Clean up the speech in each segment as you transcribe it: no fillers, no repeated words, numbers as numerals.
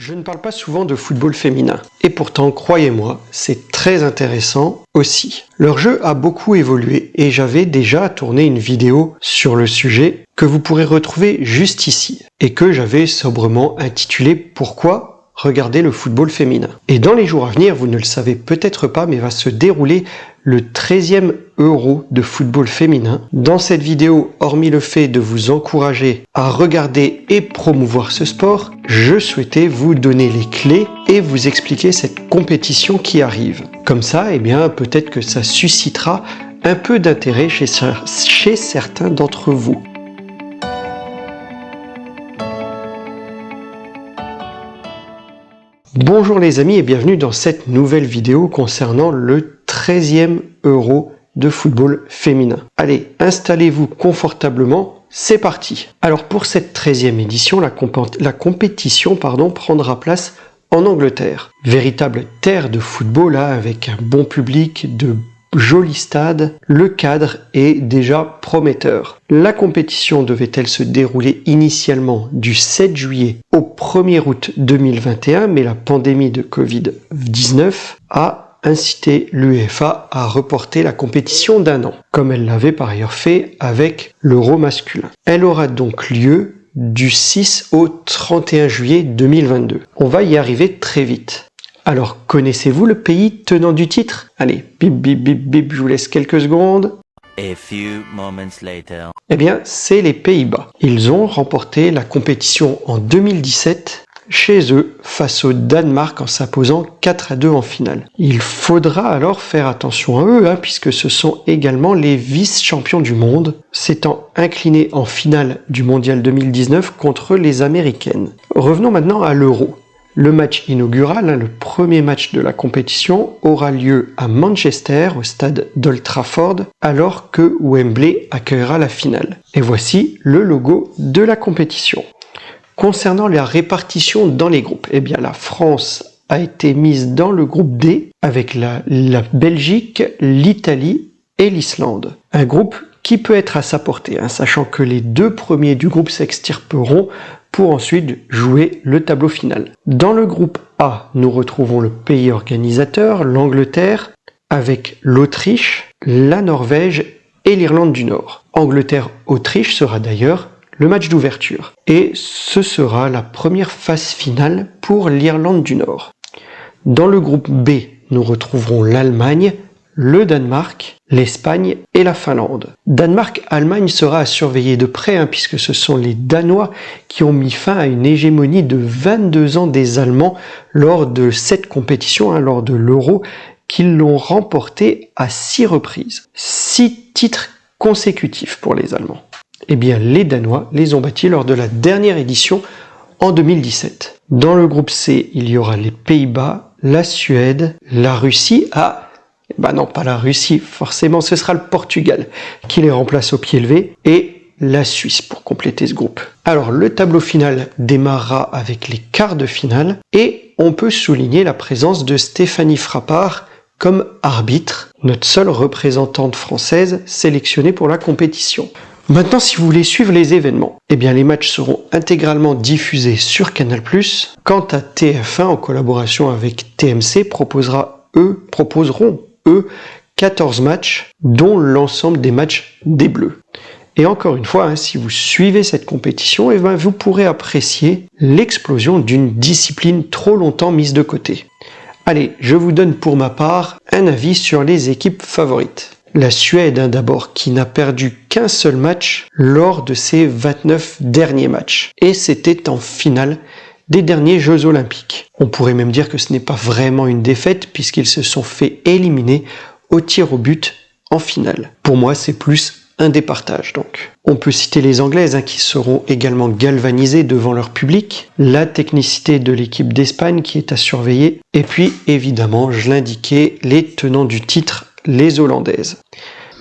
Je ne parle pas souvent de football féminin, et pourtant, croyez-moi, c'est très intéressant aussi. Leur jeu a beaucoup évolué, et j'avais déjà tourné une vidéo sur le sujet que vous pourrez retrouver juste ici, et que j'avais sobrement intitulé « Pourquoi regarder le football féminin ?» Et dans les jours à venir, vous ne le savez peut-être pas, mais va se dérouler le 13e Euro de football féminin. Dans cette vidéo, hormis le fait de vous encourager à regarder et promouvoir ce sport, je souhaitais vous donner les clés et vous expliquer cette compétition qui arrive. Comme ça, eh bien, peut-être que ça suscitera un peu d'intérêt chez certains d'entre vous. Bonjour les amis et bienvenue dans cette nouvelle vidéo concernant le 13e Euro de football féminin. Allez, installez-vous confortablement, c'est parti. Alors pour cette 13e édition, la compétition prendra place en Angleterre. Véritable terre de football avec un bon public, de jolis stades, le cadre est déjà prometteur. La compétition devait-elle se dérouler initialement du 7 juillet au 1er août 2021, mais la pandémie de Covid-19 a incité l'UEFA à reporter la compétition d'un an, comme elle l'avait par ailleurs fait avec l'Euro masculin. Elle aura donc lieu du 6 au 31 juillet 2022. On va y arriver très vite. Alors, connaissez-vous le pays tenant du titre? Allez, bip bip bip bip, je vous laisse quelques secondes. A few moments later. Eh bien, c'est les Pays-Bas. Ils ont remporté la compétition en 2017 chez eux face au Danemark en s'imposant 4-2 en finale. Il faudra alors faire attention à eux puisque ce sont également les vice-champions du monde, s'étant inclinés en finale du mondial 2019 contre les Américaines. Revenons maintenant à l'Euro. Le match inaugural, le premier match de la compétition, aura lieu à Manchester, au stade d'Old Trafford, alors que Wembley accueillera la finale. Et voici le logo de la compétition. Concernant la répartition dans les groupes, eh bien la France a été mise dans le groupe D avec la Belgique, l'Italie et l'Islande. Un groupe qui peut être à sa portée, sachant que les deux premiers du groupe s'extirperont pour ensuite jouer le tableau final. Dans le groupe A, nous retrouvons le pays organisateur, l'Angleterre, avec l'Autriche, la Norvège et l'Irlande du Nord. Angleterre-Autriche sera d'ailleurs le match d'ouverture. Et ce sera la première phase finale pour l'Irlande du Nord. Dans le groupe B, nous retrouverons l'Allemagne, le Danemark, l'Espagne et la Finlande. Danemark-Allemagne sera à surveiller de près puisque ce sont les Danois qui ont mis fin à une hégémonie de 22 ans des Allemands lors de cette compétition, lors de l'Euro, qu'ils l'ont remporté à 6 reprises. 6 titres consécutifs pour les Allemands. Eh bien, les Danois les ont battus lors de la dernière édition en 2017. Dans le groupe C, il y aura les Pays-Bas, la Suède, la Russie. Non, pas la Russie, forcément, ce sera le Portugal qui les remplace au pied levé et la Suisse pour compléter ce groupe. Alors, le tableau final démarrera avec les quarts de finale et on peut souligner la présence de Stéphanie Frappart comme arbitre, notre seule représentante française sélectionnée pour la compétition. Maintenant, si vous voulez suivre les événements, eh bien les matchs seront intégralement diffusés sur Canal+. Quant à TF1, en collaboration avec TMC, proposeront 14 matchs, dont l'ensemble des matchs des Bleus. Et encore une fois, si vous suivez cette compétition, vous pourrez apprécier l'explosion d'une discipline trop longtemps mise de côté. Allez, je vous donne pour ma part un avis sur les équipes favorites. La Suède d'abord, qui n'a perdu qu'un seul match lors de ses 29 derniers matchs. Et c'était en finale des derniers Jeux Olympiques. On pourrait même dire que ce n'est pas vraiment une défaite puisqu'ils se sont fait éliminer au tir au but en finale. Pour moi, c'est plus un départage donc. On peut citer les Anglaises qui seront également galvanisées devant leur public, la technicité de l'équipe d'Espagne qui est à surveiller, et puis évidemment, je l'indiquais, les tenants du titre, les Hollandaises.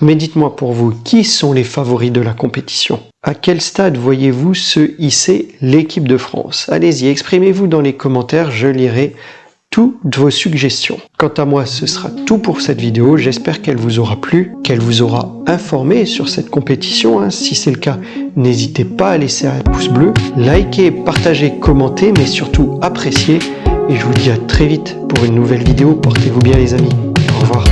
Mais dites-moi pour vous, qui sont les favoris de la compétition? À quel stade voyez-vous se hisser l'équipe de France? Allez-y, exprimez-vous dans les commentaires, je lirai toutes vos suggestions. Quant à moi, ce sera tout pour cette vidéo. J'espère qu'elle vous aura plu, qu'elle vous aura informé sur cette compétition. Si c'est le cas, n'hésitez pas à laisser un pouce bleu, likez, partagez, commentez, mais surtout appréciez. Et je vous dis à très vite pour une nouvelle vidéo. Portez-vous bien les amis. Au revoir.